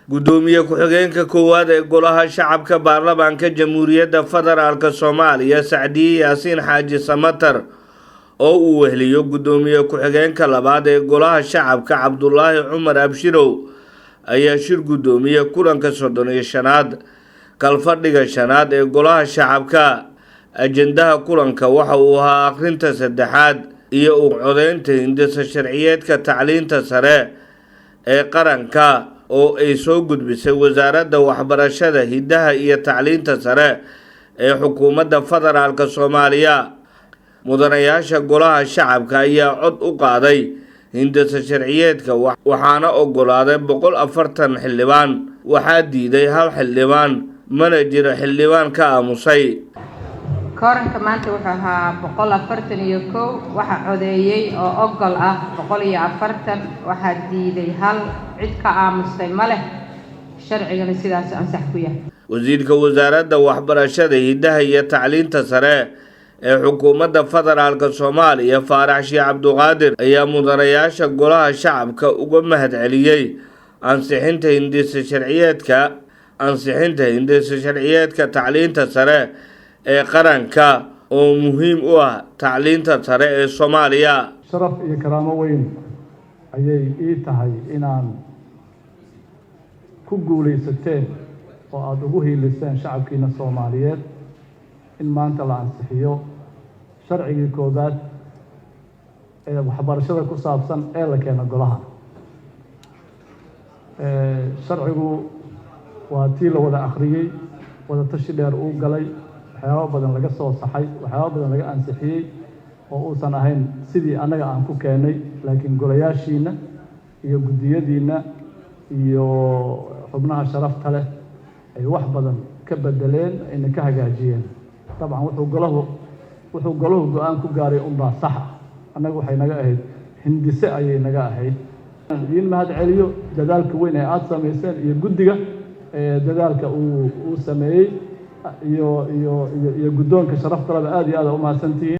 gudoomiye ku-xigeenka koowaad ee golaha shacabka baarlamaanka jamhuuriyadda federaalka Soomaaliya Sacdiye Yaasiin Xaaji Samatar oo uu weheliyo gudoomiye ku-xigeenka labaad ee golaha shacabka Cabdullaahi Cumar Abshirow ayaa shir gudoomiye kulanka 35aad kalfadhiga shanaad ee golaha shacabka. ajendaha kulanka waxa uu ahaa akhrinta saddexaad iyo u codeynta hindisa sharciyeedka tacliinta sare ee qaranka oo ay soo gudbisay wasaaradda waxbarashada hidaha iyo tacliinta sare ee xukuumadda federaalka Soomaaliya. mudanayaasha golaha shacabka ayaa cod u qaaday hindisa sharciyeedka waxaana ogolaaday 140 xildhibaan, waxaa diiday 1 xildhibaan, mana jiro xildhibaan ka aamusay. kooranka maanta wuxuu ahaa 141 waxa codeeyay oo ogol ah 140, waxa diiday 1, cid ka aamustay ma leh. sharcigana sidaas ansax ku yahay. wasiirka wasaaradda waxbarashada hidaha iyo tacliinta sare ee xukuumadda federaalka Soomaaliya Faarax Sheekh Cabduqaadir ayaa mudanayaasha golaha shacabka uga mahadceliyay ansixinta hindisa sharciyeedka tacliinta sare ee qaranka oo muhiim u ah tacliinta sare ee Soomaaliya. sharaf iyo karaamo weyn ayay ii tahay inaan ku guuleysateen oo aad ugu hiiliseen shacabkiina Soomaaliyeed in maanta la ansixiyo sharcigii koobaad ee waxbarashada ku saabsan ee la keeno golaha. sharcigu waa tii la wada akhriyay, wada tashi dheer uu galay, waxyaabo badan laga soo saxay, waxyaabo badan laga ansixiyay oo uusan ahayn sidii annaga aan ku keenay, laakiin golayaashiina iyo guddiyadiina iyo xubnaha sharafta leh ay wax badan ka bedeleen ayna ka hagaajiyeen. طبعا wuxuu golahu go'aan ku gaaray unbaa sax ah. annaga waxay naga ahayd hindise ayay naga ahayd. idiin mahad celiyo dadaalka weyn ee aad samayseen iyo guddiga dadaalka uu sameeyey iyo guddoonka sharafta leh aad iyo aad u mahadsantihiin.